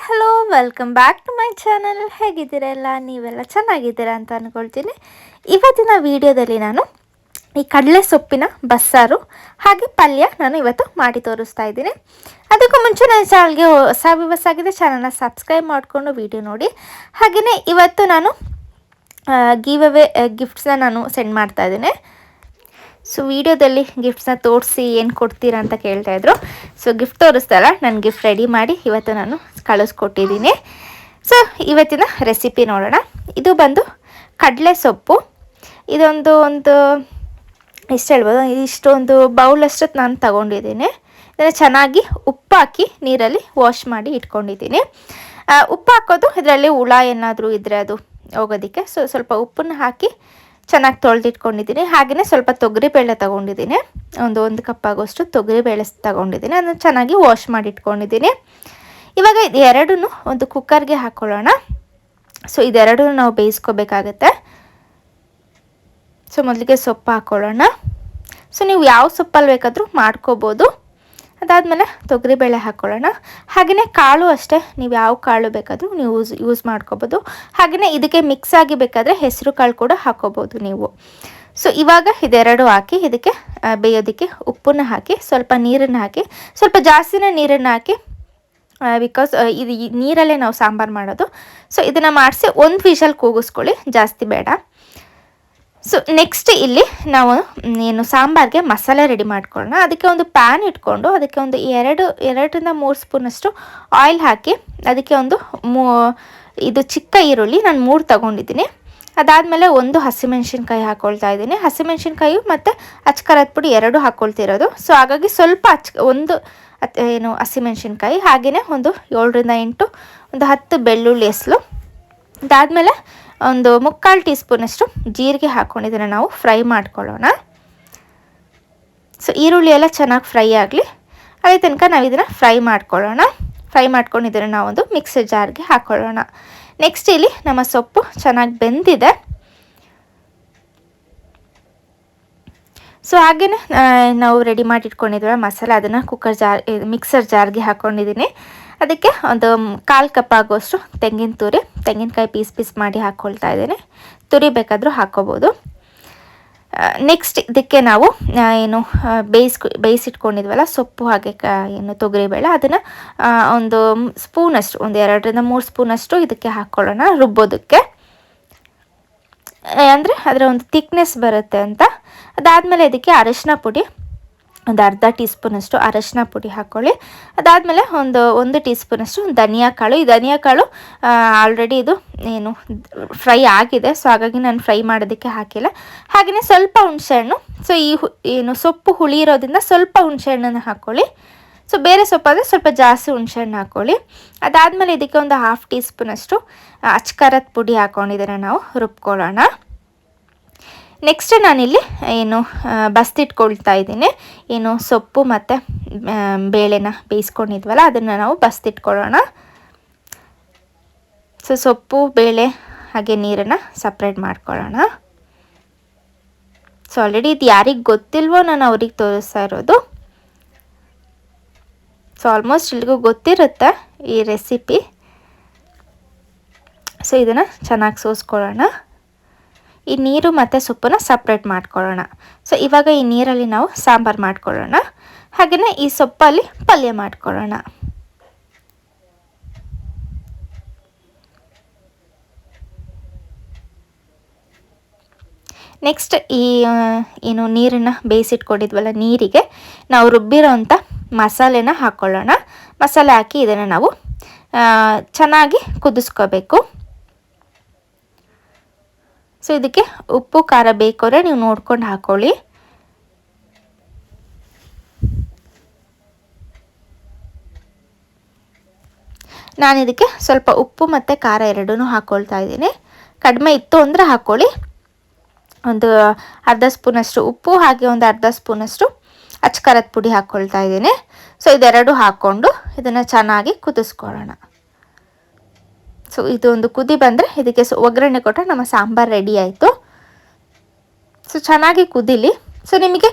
Hello welcome back to my channel. ಹೇಗಿದ್ದೀರಾ ಎಲ್ಲ? ನೀವೆಲ್ಲ ಚೆನ್ನಾಗಿದ್ದೀರಾ ಅಂತ ಅಂದ್ಕೊಳ್ತೀನಿ. ಇವತ್ತಿನ ವಿಡಿಯೋದಲ್ಲಿ ನಾನು ಈ ಕಡಲೆ ಸೊಪ್ಪಿನ ಬಸ್ಸಾರು ಹಾಗೆ ಪಲ್ಯ ನಾನು ಇವತ್ತು ಮಾಡಿ ತೋರಿಸ್ತಾ ಇದ್ದೀನಿ. ಅದಕ್ಕೂ ಮುಂಚೆ ನನ್ನ ಚಾನಲ್ಗೆ ಹೊಸ ವ್ಯೂವರ್ಸ್ ಆಗಿದೆ, ಚಾನಲ್ನ ಸಬ್ಸ್ಕ್ರೈಬ್ ಮಾಡಿಕೊಂಡು ವಿಡಿಯೋ ನೋಡಿ. ಹಾಗೆಯೇ ಇವತ್ತು ನಾನು ಗಿವ್ ಅವೇ ಗಿಫ್ಟ್ಸ್ನ ನಾನು ಸೆಂಡ್ ಮಾಡ್ತಾ ಇದ್ದೀನಿ. ಸೊ ವಿಡಿಯೋದಲ್ಲಿ ಗಿಫ್ಟ್ಸ್ನ ತೋರಿಸಿ ಏನು ಕೊಡ್ತೀರಾ ಅಂತ ಕೇಳ್ತಾಯಿದ್ರು. ಸೊ ಗಿಫ್ಟ್ ತೋರಿಸ್ದಲ್ಲ, ನಾನು ಗಿಫ್ಟ್ ರೆಡಿ ಮಾಡಿ ಇವತ್ತು ನಾನು ಕಳಿಸ್ಕೊಟ್ಟಿದ್ದೀನಿ. ಸೊ ಇವತ್ತಿನ ರೆಸಿಪಿ ನೋಡೋಣ. ಇದು ಬಂದು ಕಡಲೆ ಸೊಪ್ಪು. ಇದೊಂದು ಎಷ್ಟು ಹೇಳ್ಬೋದು, ಇಷ್ಟೊಂದು ಬೌಲಷ್ಟು ನಾನು ತಗೊಂಡಿದ್ದೀನಿ. ಇದನ್ನು ಚೆನ್ನಾಗಿ ಉಪ್ಪು ಹಾಕಿ ನೀರಲ್ಲಿ ವಾಶ್ ಮಾಡಿ ಇಟ್ಕೊಂಡಿದ್ದೀನಿ. ಉಪ್ಪು ಹಾಕೋದು ಇದರಲ್ಲಿ ಹುಳ ಏನಾದರೂ ಇದ್ದರೆ ಅದು ಹೋಗೋದಕ್ಕೆ. ಸೊ ಸ್ವಲ್ಪ ಉಪ್ಪನ್ನು ಹಾಕಿ ಚೆನ್ನಾಗಿ ತೊಳೆದಿಟ್ಕೊಂಡಿದ್ದೀನಿ. ಹಾಗೆಯೇ ಸ್ವಲ್ಪ ತೊಗರಿಬೇಳೆ ತೊಗೊಂಡಿದ್ದೀನಿ, ಒಂದು ಕಪ್ ಆಗೋಷ್ಟು ತೊಗರಿಬೇಳೆ ತೊಗೊಂಡಿದ್ದೀನಿ. ಅದನ್ನು ಚೆನ್ನಾಗಿ ವಾಶ್ ಮಾಡಿ ಇಟ್ಕೊಂಡಿದ್ದೀನಿ. ಇವಾಗ ಇದು ಎರಡೂ ಒಂದು ಕುಕ್ಕರ್ಗೆ ಹಾಕ್ಕೊಳ್ಳೋಣ. ಸೊ ಇದೆರಡೂ ನಾವು ಬೇಯಿಸ್ಕೋಬೇಕಾಗತ್ತೆ. ಸೊ ಮೊದಲಿಗೆ ಸೊಪ್ಪು ಹಾಕ್ಕೊಳ್ಳೋಣ. ಸೊ ನೀವು ಯಾವ ಸೊಪ್ಪಲ್ಲಿ ಬೇಕಾದರೂ ಮಾಡ್ಕೋಬೋದು. ಅದಾದಮೇಲೆ ತೊಗರಿಬೇಳೆ ಹಾಕ್ಕೊಳ್ಳೋಣ. ಹಾಗೆಯೇ ಕಾಳು ಅಷ್ಟೇ, ನೀವು ಯಾವ ಕಾಳು ಬೇಕಾದರೂ ನೀವು ಯೂಸ್ ಮಾಡ್ಕೋಬೋದು. ಹಾಗೆಯೇ ಇದಕ್ಕೆ ಮಿಕ್ಸ್ ಆಗಿ ಬೇಕಾದರೆ ಹೆಸರು ಕಾಳು ಕೂಡ ಹಾಕ್ಕೋಬೋದು ನೀವು. ಸೊ ಇವಾಗ ಇದೆರಡು ಹಾಕಿ ಇದಕ್ಕೆ ಬೇಯೋದಕ್ಕೆ ಉಪ್ಪನ್ನು ಹಾಕಿ ಸ್ವಲ್ಪ ನೀರನ್ನು ಹಾಕಿ, ಸ್ವಲ್ಪ ಜಾಸ್ತಿನೇ ನೀರನ್ನು ಹಾಕಿ, ಬಿಕಾಸ್ ಇದು ನೀರಲ್ಲೇ ನಾವು ಸಾಂಬಾರು ಮಾಡೋದು. ಸೊ ಇದನ್ನು ಮಾಡಿಸಿ ಒಂದು ವಿಷಲ್ ಕೂಗಿಸ್ಕೊಳ್ಳಿ, ಜಾಸ್ತಿ ಬೇಡ. ಸೊ ನೆಕ್ಸ್ಟ್ ಇಲ್ಲಿ ನಾವು ಏನು ಸಾಂಬಾರಿಗೆ ಮಸಾಲೆ ರೆಡಿ ಮಾಡ್ಕೊಳ್ಳೋಣ. ಅದಕ್ಕೆ ಒಂದು ಪ್ಯಾನ್ ಇಟ್ಕೊಂಡು ಅದಕ್ಕೆ ಒಂದು 2ರಿಂದ 3 ಸ್ಪೂನಷ್ಟು ಆಯಿಲ್ ಹಾಕಿ, ಅದಕ್ಕೆ ಇದು ಚಿಕ್ಕ ಈರುಳ್ಳಿ ನಾನು 3 ತಗೊಂಡಿದ್ದೀನಿ. ಅದಾದಮೇಲೆ ಒಂದು ಹಸಿಮೆಣ್ಸಿನ್ಕಾಯಿ ಹಾಕ್ಕೊಳ್ತಾ ಇದ್ದೀನಿ. ಹಸಿಮೆಣ್ಸಿನ್ಕಾಯಿ ಮತ್ತು ಅಚ್ಕಾರದ ಪುಡಿ 2 ಹಾಕ್ಕೊಳ್ತಿರೋದು. ಸೊ ಹಾಗಾಗಿ ಸ್ವಲ್ಪ ಹಸಿಮೆಣ್ಸಿನ್ಕಾಯಿ, ಹಾಗೆಯೇ ಒಂದು 7ರಿಂದ 8 ಒಂದು 10 ಬೆಳ್ಳುಳ್ಳಿ ಹೆಸಲು. ಅದಾದಮೇಲೆ ಒಂದು 3/4 ಟೀ ಸ್ಪೂನಷ್ಟು ಜೀರಿಗೆ ಹಾಕ್ಕೊಂಡಿದ್ದೀನಿ. ನಾವು ಫ್ರೈ ಮಾಡ್ಕೊಳ್ಳೋಣ. ಸೊ ಈರುಳ್ಳಿ ಎಲ್ಲ ಚೆನ್ನಾಗಿ ಫ್ರೈ ಆಗಲಿ, ಅದೇ ತನಕ ನಾವು ಇದನ್ನು ಫ್ರೈ ಮಾಡ್ಕೊಳ್ಳೋಣ. ಫ್ರೈ ಮಾಡ್ಕೊಂಡಿದ್ರೆ ನಾವೊಂದು ಮಿಕ್ಸರ್ ಜಾರ್ಗೆ ಹಾಕ್ಕೊಳ್ಳೋಣ. ನೆಕ್ಸ್ಟ್ ಇಲ್ಲಿ ನಮ್ಮ ಸೊಪ್ಪು ಚೆನ್ನಾಗಿ ಬೆಂದಿದೆ. ಸೊ ಹಾಗೆಯೇ ನಾವು ರೆಡಿ ಮಾಡಿ ಇಟ್ಕೊಂಡಿದ್ವಿ ಮಸಾಲೆ, ಅದನ್ನು ಮಿಕ್ಸರ್ ಜಾರ್ಗೆ ಹಾಕ್ಕೊಂಡಿದ್ದೀನಿ. ಅದಕ್ಕೆ ಒಂದು 1/4 ಕಪ್ ಆಗೋಷ್ಟು ತೆಂಗಿನಕಾಯಿ ಪೀಸ್ ಮಾಡಿ ಹಾಕ್ಕೊಳ್ತಾ ಇದ್ದೀನಿ. ತುರಿ ಬೇಕಾದರೂ ಹಾಕ್ಕೋಬೋದು. ನೆಕ್ಸ್ಟ್ ಇದಕ್ಕೆ ನಾವು ಬೇಯಿಸಿಟ್ಕೊಂಡಿದ್ವಲ್ಲ ಸೊಪ್ಪು ಹಾಗೆ ತೊಗರಿಬೇಳೆ, ಅದನ್ನು ಒಂದು ಸ್ಪೂನಷ್ಟು, ಒಂದು 2ರಿಂದ 3 ಸ್ಪೂನಷ್ಟು ಇದಕ್ಕೆ ಹಾಕ್ಕೊಳ್ಳೋಣ ರುಬ್ಬೋದಕ್ಕೆ. ಅಂದರೆ ಅದರ ಒಂದು ಥಿಕ್ನೆಸ್ ಬರುತ್ತೆ ಅಂತ. ಅದಾದಮೇಲೆ ಇದಕ್ಕೆ ಅರಶಿನ ಪುಡಿ ಒಂದು ಅರ್ಧ ಟೀ ಸ್ಪೂನಷ್ಟು ಅರಶಿನ ಪುಡಿ ಹಾಕ್ಕೊಳ್ಳಿ. ಅದಾದಮೇಲೆ ಒಂದು ಟೀ ಸ್ಪೂನಷ್ಟು ಧನಿಯಾಕಾಳು. ಈ ಧನಿಯಾಕಾಳು ಆಲ್ರೆಡಿ ಇದು ಫ್ರೈ ಆಗಿದೆ, ಸೊ ಹಾಗಾಗಿ ನಾನು ಫ್ರೈ ಮಾಡೋದಕ್ಕೆ ಹಾಕಿಲ್ಲ. ಹಾಗೆಯೇ ಸ್ವಲ್ಪ ಹುಣಸೆಹಣ್ಣು. ಸೊ ಈ ಸೊಪ್ಪು ಹುಳಿ ಇರೋದ್ರಿಂದ ಸ್ವಲ್ಪ ಹುಣಸೆಹಣ್ಣನ್ನು ಹಾಕ್ಕೊಳ್ಳಿ. ಸೊ ಬೇರೆ ಸೊಪ್ಪಾದರೆ ಸ್ವಲ್ಪ ಜಾಸ್ತಿ ಹುಣಸೆಹಣ್ಣು ಹಾಕ್ಕೊಳ್ಳಿ. ಅದಾದಮೇಲೆ ಇದಕ್ಕೆ ಒಂದು 1/2 ಟೀ ಸ್ಪೂನಷ್ಟು ಅಚ್ಕಾರದ ಪುಡಿ ಹಾಕ್ಕೊಂಡಿದ್ದೀನಿ. ನಾವು ರುಬ್ಕೊಳ್ಳೋಣ. ನೆಕ್ಸ್ಟ್ ನಾನಿಲ್ಲಿ ಬಸ್ತಿಟ್ಕೊಳ್ತಾ ಇದ್ದೀನಿ. ಸೊಪ್ಪು ಮತ್ತು ಬೇಳೆನ ಬೇಯಿಸ್ಕೊಂಡಿದ್ವಲ್ಲ ಅದನ್ನು ನಾವು ಬಸ್ತಿಟ್ಕೊಳ್ಳೋಣ. ಸೊ ಸೊಪ್ಪು ಬೇಳೆ ಹಾಗೆ ನೀರನ್ನು ಸಪ್ರೇಟ್ ಮಾಡ್ಕೊಳ್ಳೋಣ. ಸೊ ಆಲ್ರೆಡಿ ಇದು ಯಾರಿಗೆ ಗೊತ್ತಿಲ್ವೋ ನಾನು ಅವ್ರಿಗೆ ತೋರಿಸ್ತಾ ಇರೋದು. ಸೊ ಆಲ್ಮೋಸ್ಟ್ ಎಲ್ರಿಗೂ ಗೊತ್ತಿರುತ್ತೆ ಈ ರೆಸಿಪಿ. ಸೊ ಇದನ್ನು ಚೆನ್ನಾಗಿ ಸೋಸ್ಕೊಳ್ಳೋಣ. ಈ ನೀರು ಮತ್ತು ಸೊಪ್ಪನ್ನು ಸಪ್ರೇಟ್ ಮಾಡ್ಕೊಳ್ಳೋಣ. ಸೊ ಇವಾಗ ಈ ನೀರಲ್ಲಿ ನಾವು ಸಾಂಬಾರು ಮಾಡ್ಕೊಳ್ಳೋಣ. ಹಾಗೆಯೇ ಈ ಸೊಪ್ಪಲ್ಲಿ ಪಲ್ಯ ಮಾಡ್ಕೊಳ್ಳೋಣ. ನೆಕ್ಸ್ಟ್ ಈ ನೀರನ್ನು ಬೇಯಿಸಿಟ್ಕೊಂಡಿದ್ವಲ್ಲ, ನೀರಿಗೆ ನಾವು ರುಬ್ಬಿರೋಂಥ ಮಸಾಲೆನ ಹಾಕ್ಕೊಳ್ಳೋಣ. ಮಸಾಲೆ ಹಾಕಿ ಇದನ್ನು ನಾವು ಚೆನ್ನಾಗಿ ಕುದಿಸ್ಕೋಬೇಕು. ಸೊ ಇದಕ್ಕೆ ಉಪ್ಪು ಖಾರ ಬೇಕಾದ್ರೆ ನೀವು ನೋಡ್ಕೊಂಡು ಹಾಕ್ಕೊಳ್ಳಿ. ನಾನು ಇದಕ್ಕೆ ಸ್ವಲ್ಪ ಉಪ್ಪು ಮತ್ತು ಖಾರ ಎರಡೂ ಹಾಕ್ಕೊಳ್ತಾ ಇದ್ದೀನಿ. ಕಡಿಮೆ ಇತ್ತು ಅಂದರೆ ಹಾಕ್ಕೊಳ್ಳಿ. ಒಂದು ಅರ್ಧ ಸ್ಪೂನಷ್ಟು ಉಪ್ಪು ಹಾಗೆ ಒಂದು ಅರ್ಧ ಸ್ಪೂನಷ್ಟು ಅಚ್ಕಾರದ ಪುಡಿ ಹಾಕ್ಕೊಳ್ತಾ ಇದ್ದೀನಿ. ಸೊ ಇದೆರಡು ಹಾಕ್ಕೊಂಡು ಇದನ್ನು ಚೆನ್ನಾಗಿ ಕುದಿಸ್ಕೊಳ್ಳೋಣ. ಸೊ ಇದೊಂದು ಕುದಿ ಬಂದರೆ ಇದಕ್ಕೆ ಒಗ್ಗರಣೆ ಕೊಟ್ಟರೆ ನಮ್ಮ ಸಾಂಬಾರು ರೆಡಿ ಆಯಿತು. ಸೊ ಚೆನ್ನಾಗಿ ಕುದಿಲಿ. ಸೊ ನಿಮಗೆ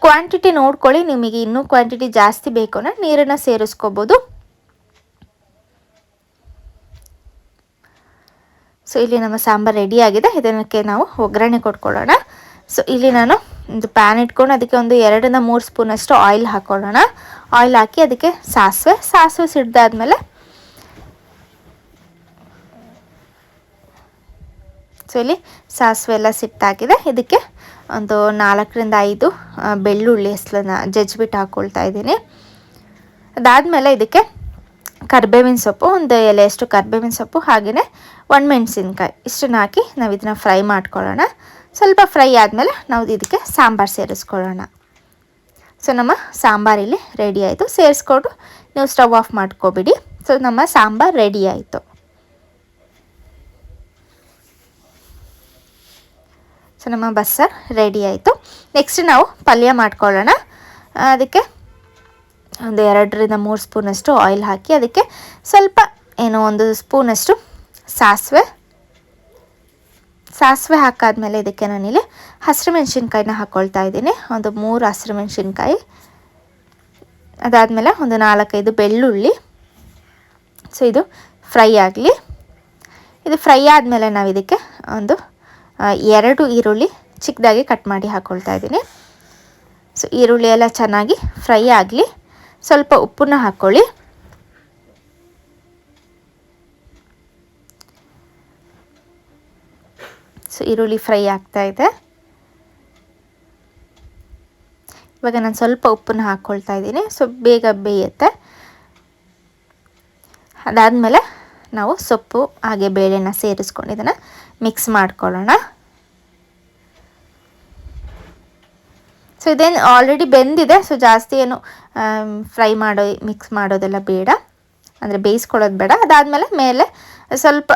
ಕ್ವಾಂಟಿಟಿ ನೋಡ್ಕೊಳ್ಳಿ, ನಿಮಗೆ ಇನ್ನೂ ಕ್ವಾಂಟಿಟಿ ಜಾಸ್ತಿ ಬೇಕು ಅಂದರೆ ನೀರನ್ನು ಸೇರಿಸ್ಕೋಬೋದು. ಸೊ ಇಲ್ಲಿ ನಮ್ಮ ಸಾಂಬಾರು ರೆಡಿ ಆಗಿದೆ. ಇದಕ್ಕೆ ನಾವು ಒಗ್ಗರಣೆ ಕೊಟ್ಕೊಳ್ಳೋಣ. ಸೊ ಇಲ್ಲಿ ನಾನು ಒಂದು ಪ್ಯಾನ್ ಇಟ್ಕೊಂಡು ಅದಕ್ಕೆ ಒಂದು 2-3 ಸ್ಪೂನಷ್ಟು ಆಯಿಲ್ ಹಾಕ್ಕೊಳ್ಳೋಣ. ಆಯಿಲ್ ಹಾಕಿ ಅದಕ್ಕೆ ಸಾಸಿವೆ ಸಿಡ್ದಾದ್ಮೇಲೆ ಸೊ ಇಲ್ಲಿ ಸಾಸಿವೆ ಎಲ್ಲ ಸಿಟ್ಟಾಗಿದೆ. ಇದಕ್ಕೆ ಒಂದು 4-5 ಬೆಳ್ಳುಳ್ಳಿ ಹೆಸಳನ್ನ ಜಜ್ಜಿಬಿಟ್ಟು ಹಾಕ್ಕೊಳ್ತಾ ಇದ್ದೀನಿ. ಅದಾದಮೇಲೆ ಇದಕ್ಕೆ ಕರಿಬೇವಿನ ಸೊಪ್ಪು, ಒಂದು ಎಲೆಯಷ್ಟು ಕರಿಬೇವಿನ ಸೊಪ್ಪು, ಹಾಗೆಯೇ ಒಣಮೆಣಸಿನ್ಕಾಯಿ ಇಷ್ಟನ್ನು ಹಾಕಿ ನಾವು ಇದನ್ನು ಫ್ರೈ ಮಾಡ್ಕೊಳ್ಳೋಣ. ಸ್ವಲ್ಪ ಫ್ರೈ ಆದಮೇಲೆ ನಾವು ಇದಕ್ಕೆ ಸಾಂಬಾರು ಸೇರಿಸ್ಕೊಳ್ಳೋಣ. ಸೊ ನಮ್ಮ ಸಾಂಬಾರಿಲ್ಲಿ ರೆಡಿ ಆಯಿತು. ಸೇರಿಸ್ಕೊಂಡು ನೀವು ಸ್ಟವ್ ಆಫ್ ಮಾಡ್ಕೊಬಿಡಿ. ಸೊ ನಮ್ಮ ಸಾಂಬಾರು ರೆಡಿ ಆಯಿತು. ಸೊ ನಮ್ಮ ಬಸ್ಸಾರು ರೆಡಿ ಆಯಿತು. ನೆಕ್ಸ್ಟ್ ನಾವು ಪಲ್ಯ ಮಾಡ್ಕೊಳ್ಳೋಣ. ಅದಕ್ಕೆ ಒಂದು 2-3 ಸ್ಪೂನಷ್ಟು ಆಯಿಲ್ ಹಾಕಿ ಅದಕ್ಕೆ ಸ್ವಲ್ಪ ಒಂದು ಸ್ಪೂನಷ್ಟು ಸಾಸಿವೆ ಹಾಕಾದ್ಮೇಲೆ ಇದಕ್ಕೆ ನಾನಿಲ್ಲಿ ಹಸಿರು ಮೆಣಸಿನ್ಕಾಯಿನ ಹಾಕ್ಕೊಳ್ತಾ ಇದ್ದೀನಿ. ಒಂದು 3 ಹಸಿರು ಮೆಣಸಿನ್ಕಾಯಿ, ಅದಾದಮೇಲೆ ಒಂದು 4-5 ಬೆಳ್ಳುಳ್ಳಿ. ಸೊ ಇದು ಫ್ರೈ ಆಗಲಿ. ಇದು ಫ್ರೈ ಆದಮೇಲೆ ನಾವು ಇದಕ್ಕೆ ಒಂದು 2 ಈರುಳ್ಳಿ ಚಿಕ್ಕದಾಗಿ ಕಟ್ ಮಾಡಿ ಹಾಕ್ಕೊಳ್ತಾ ಇದ್ದೀನಿ. ಸೊ ಈರುಳ್ಳಿ ಎಲ್ಲ ಚೆನ್ನಾಗಿ ಫ್ರೈ ಆಗಲಿ. ಸ್ವಲ್ಪ ಉಪ್ಪನ್ನ ಹಾಕ್ಕೊಳ್ಳಿ. ಸೊ ಈರುಳ್ಳಿ ಫ್ರೈ ಆಗ್ತಾ ಇದೆ. ಇವಾಗ ನಾನು ಸ್ವಲ್ಪ ಉಪ್ಪನ್ನ ಹಾಕ್ಕೊಳ್ತಾ ಇದ್ದೀನಿ. ಸೊ ಬೇಗ ಬೇಯುತ್ತೆ. ಅದಾದಮೇಲೆ ನಾವು ಸೊಪ್ಪು ಹಾಗೆ ಬೇಳೆನ ಸೇರಿಸ್ಕೊಂಡು ಇದನ್ನು ಮಿಕ್ಸ್ ಮಾಡ್ಕೊಳ್ಳೋಣ. ಸೊ ಇದೇನು ಆಲ್ರೆಡಿ ಬೆಂದಿದೆ. ಸೊ ಜಾಸ್ತಿ ಏನು ಮಿಕ್ಸ್ ಮಾಡೋದೆಲ್ಲ ಬೇಡ, ಅಂದರೆ ಬೇಯಿಸ್ಕೊಳ್ಳೋದು ಬೇಡ. ಅದಾದಮೇಲೆ ಮೇಲೆ ಸ್ವಲ್ಪ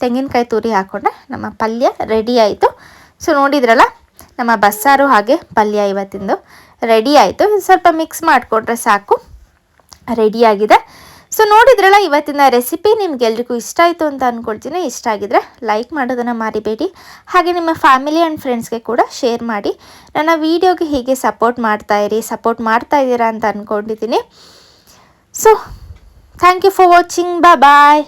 ತೆಂಗಿನಕಾಯಿ ತುರಿ ಹಾಕ್ಕೊಂಡ್ರೆ ನಮ್ಮ ಪಲ್ಯ ರೆಡಿ ಆಯಿತು. ಸೊ ನೋಡಿದ್ರಲ್ಲ, ನಮ್ಮ ಬಸ್ಸಾರು ಹಾಗೆ ಪಲ್ಯ ಇವತ್ತಿಂದು ರೆಡಿ ಆಯಿತು. ಸ್ವಲ್ಪ ಮಿಕ್ಸ್ ಮಾಡಿಕೊಟ್ರೆ ಸಾಕು, ರೆಡಿಯಾಗಿದೆ. ಸೊ ನೋಡಿದ್ರಲ್ಲ, ಇವತ್ತಿನ ರೆಸಿಪಿ ನಿಮ್ಗೆಲ್ರಿಗೂ ಇಷ್ಟ ಆಯಿತು ಅಂತ ಅಂದ್ಕೊಳ್ತೀನಿ. ಇಷ್ಟ ಆಗಿದ್ರೆ ಲೈಕ್ ಮಾಡೋದನ್ನು ಮರಿಬೇಡಿ. ಹಾಗೆ ನಿಮ್ಮ ಫ್ಯಾಮಿಲಿ ಆ್ಯಂಡ್ ಫ್ರೆಂಡ್ಸ್ಗೆ ಕೂಡ ಶೇರ್ ಮಾಡಿ. ನನ್ನ ವೀಡಿಯೋಗೆ ಹೀಗೆ ಸಪೋರ್ಟ್ ಮಾಡ್ತಾ ಇದ್ದೀರಾ ಅಂತ ಅಂದ್ಕೊಂಡಿದ್ದೀನಿ. So thank you for watching. Bye.